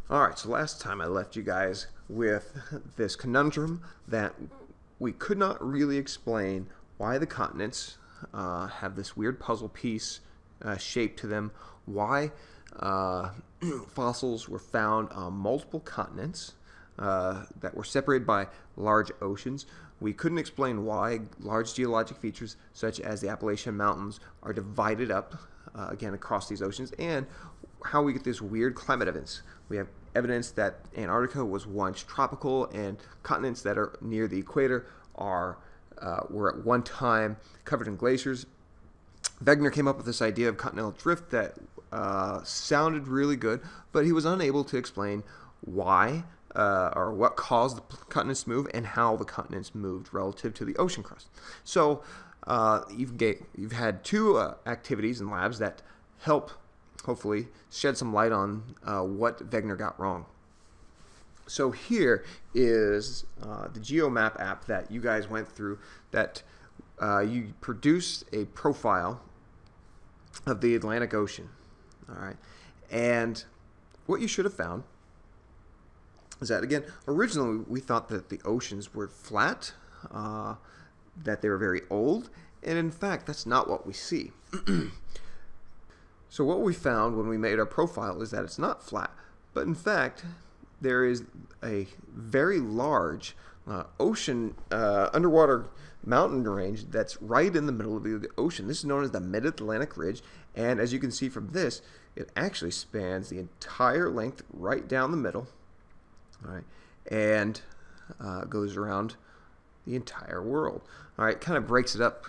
Alright, so last time I left you guys with this conundrum that we could not really explain why the continents have this weird puzzle piece shape to them, why fossils were found on multiple continents that were separated by large oceans. We couldn't explain why large geologic features such as the Appalachian Mountains are divided up again across these oceans, and how we get this weird climate evidence. We have evidence that Antarctica was once tropical, and continents that are near the equator were at one time covered in glaciers. Wegener came up with this idea of continental drift that sounded really good, but he was unable to explain why or what caused the continents to move and how the continents moved relative to the ocean crust. So you've had two activities in labs that help hopefully shed some light on what Wegener got wrong. So here is the GeoMap app that you guys went through, that you produced a profile of the Atlantic Ocean. All right, and what you should have found is that, again, originally we thought that the oceans were flat, that they were very old, and in fact that's not what we see. So what we found when we made our profile is that it's not flat, but in fact there is a very large ocean underwater mountain range that's right in the middle of the ocean. This is known as the Mid-Atlantic Ridge, and as you can see from this, it actually spans the entire length right down the middle, all right, and goes around the entire world. All right, kind of breaks it up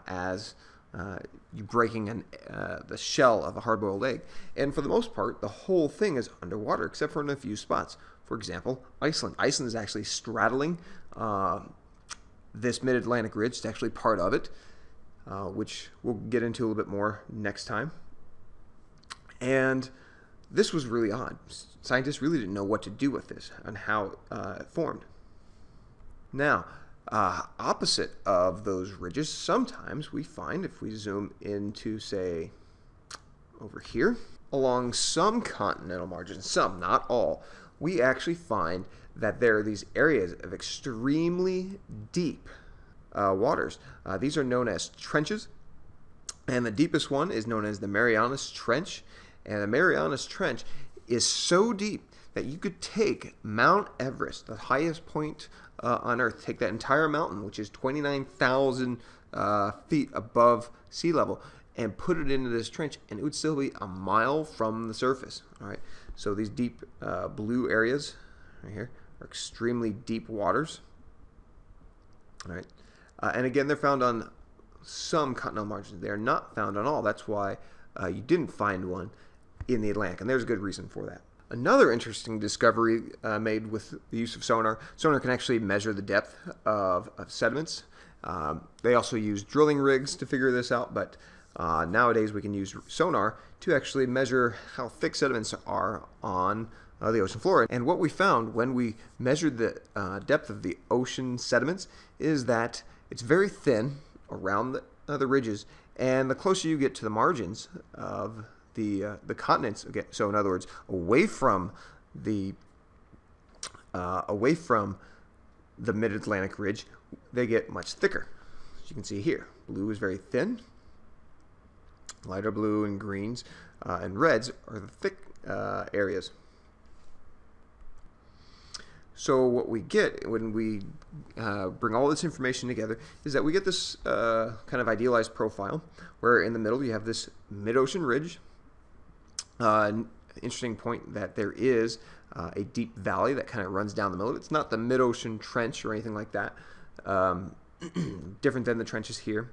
as you breaking the shell of a hard-boiled egg. And for the most part, the whole thing is underwater, except for in a few spots. For example, Iceland. Iceland is actually straddling this Mid-Atlantic Ridge. It's actually part of it, which we'll get into a little bit more next time. And this was really odd. Scientists really didn't know what to do with this and how it formed. Now, opposite of those ridges, sometimes we find, if we zoom into, say, over here, along some continental margins, some, not all, we actually find that there are these areas of extremely deep waters. These are known as trenches, and the deepest one is known as the Marianas Trench. And the Marianas Trench is so deep that you could take Mount Everest, the highest point on Earth, take that entire mountain, which is 29,000 feet above sea level, and put it into this trench, and it would still be a mile from the surface. All right, so these deep blue areas right here are extremely deep waters. All right, and again, they're found on some continental margins. They are not found on all. That's why you didn't find one in the Atlantic, and there's a good reason for that. Another interesting discovery made with the use of sonar. Sonar can actually measure the depth of sediments. They also use drilling rigs to figure this out, but nowadays we can use sonar to actually measure how thick sediments are on the ocean floor. And what we found when we measured the depth of the ocean sediments is that it's very thin around the ridges, and the closer you get to the margins of the continents, okay, so in other words, away from the Mid-Atlantic Ridge, they get much thicker. As you can see here, blue is very thin, lighter blue and greens and reds are the thick areas. So what we get when we bring all this information together is that we get this kind of idealized profile where in the middle you have this mid-ocean ridge. Interesting point that there is a deep valley that kind of runs down the middle of it. It's not the mid-ocean trench or anything like that, different than the trenches here.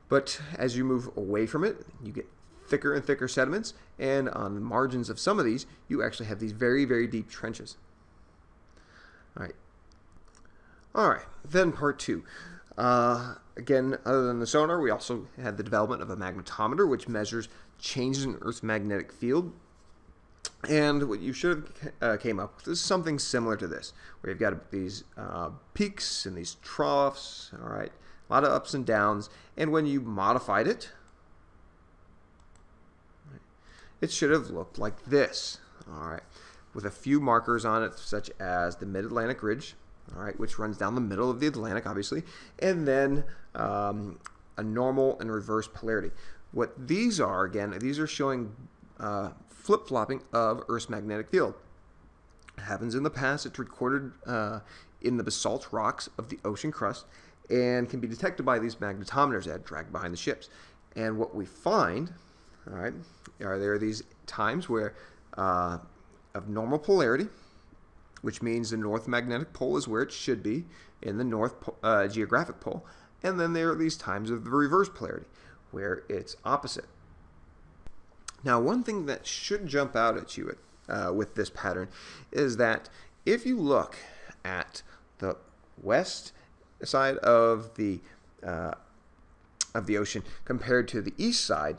But as you move away from it, you get thicker and thicker sediments, and on the margins of some of these, you actually have these very, very deep trenches. All right, then part two. Again, other than the sonar, we also had the development of a magnetometer, which measures changes in Earth's magnetic field. And what you should have came up with is something similar to this, where you've got these peaks and these troughs, all right, a lot of ups and downs, and when you modified it, it should have looked like this, all right. with a few markers on it, such as the Mid-Atlantic Ridge, all right, which runs down the middle of the Atlantic, obviously, and then a normal and reverse polarity. What these are, again, these are showing flip-flopping of Earth's magnetic field. It happens in the past. It's recorded in the basalt rocks of the ocean crust and can be detected by these magnetometers that drag behind the ships. And what we find, all right, there are these times where of normal polarity, which means the north magnetic pole is where it should be in the north geographic pole. And then there are these times of the reverse polarity, where it's opposite. Now, one thing that should jump out at you with this pattern is that if you look at the west side of the ocean compared to the east side,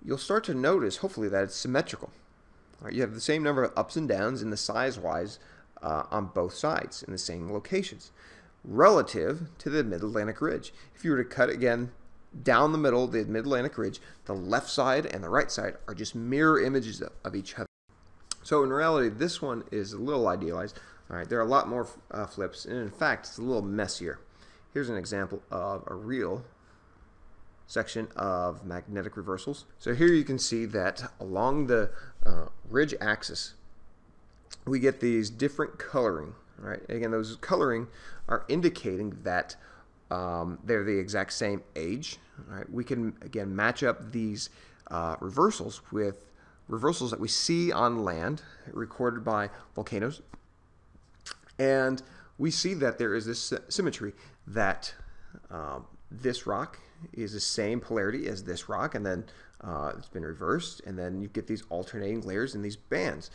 you'll start to notice, hopefully, that it's symmetrical. Right, you have the same number of ups and downs in the size-wise on both sides in the same locations, relative to the Mid-Atlantic Ridge. If you were to cut again down the middle of the Mid-Atlantic Ridge, the left side and the right side are just mirror images of each other. So in reality, this one is a little idealized. All right, there are a lot more flips, and in fact, it's a little messier. Here's an example of a real section of magnetic reversals. So here you can see that along the ridge axis, we get these different coloring. Right? Again, those coloring are indicating that they're the exact same age. Right? We can, again, match up these reversals with reversals that we see on land recorded by volcanoes. And we see that there is this symmetry, that this rock is the same polarity as this rock, and then it's been reversed, and then you get these alternating layers in these bands.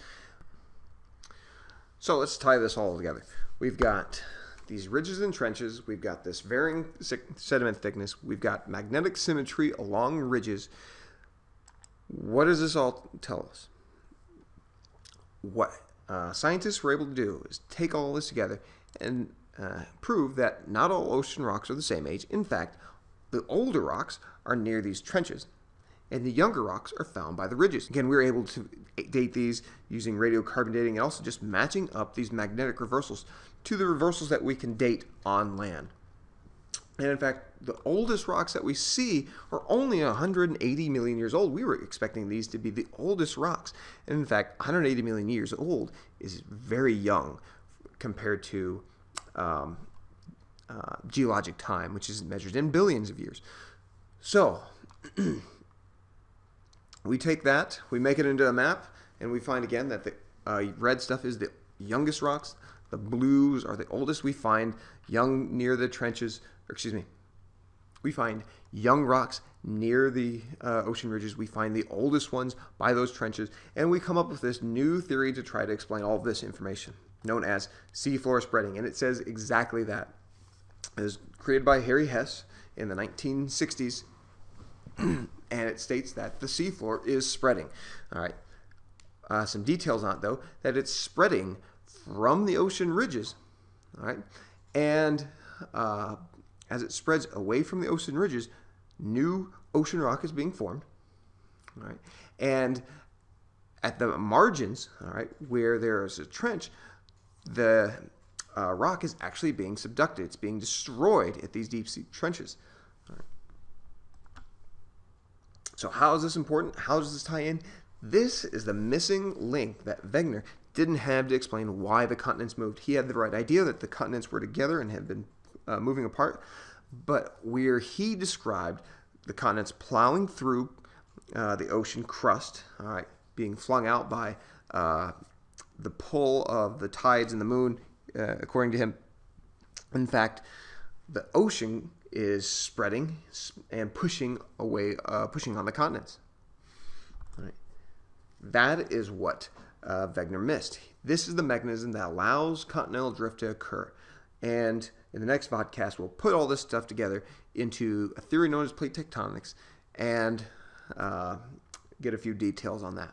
So let's tie this all together. We've got these ridges and trenches, we've got this varying sediment thickness, we've got magnetic symmetry along ridges. What does this all tell us? What scientists were able to do is take all this together and prove that not all ocean rocks are the same age. In fact, the older rocks are near these trenches, and the younger rocks are found by the ridges. Again, we were able to date these using radiocarbon dating and also just matching up these magnetic reversals to the reversals that we can date on land. And in fact, the oldest rocks that we see are only 180 million years old. We were expecting these to be the oldest rocks. And in fact, 180 million years old is very young compared to geologic time, which is measured in billions of years. So we take that, we make it into a map, and we find again that the red stuff is the youngest rocks. The blues are the oldest. We find young near the trenches, or excuse me, we find young rocks near the ocean ridges. We find the oldest ones by those trenches, and we come up with this new theory to try to explain all of this information, known as seafloor spreading. And it says exactly that. It was created by Harry Hess in the 1960s, and it states that the seafloor is spreading. All right. Some details on it, though, that it's spreading from the ocean ridges. All right. And as it spreads away from the ocean ridges, new ocean rock is being formed. All right. And at the margins, all right, where there is a trench, the rock is actually being subducted. It's being destroyed at these deep sea trenches. All right. So how is this important? How does this tie in? This is the missing link that Wegener didn't have to explain why the continents moved. He had the right idea that the continents were together and had been moving apart, but where he described the continents plowing through the ocean crust, all right, being flung out by the pull of the tides and the moon, according to him. In fact, the ocean is spreading and pushing away, pushing on the continents. All right. That is what Wegener missed. This is the mechanism that allows continental drift to occur. And in the next podcast, we'll put all this stuff together into a theory known as plate tectonics and get a few details on that.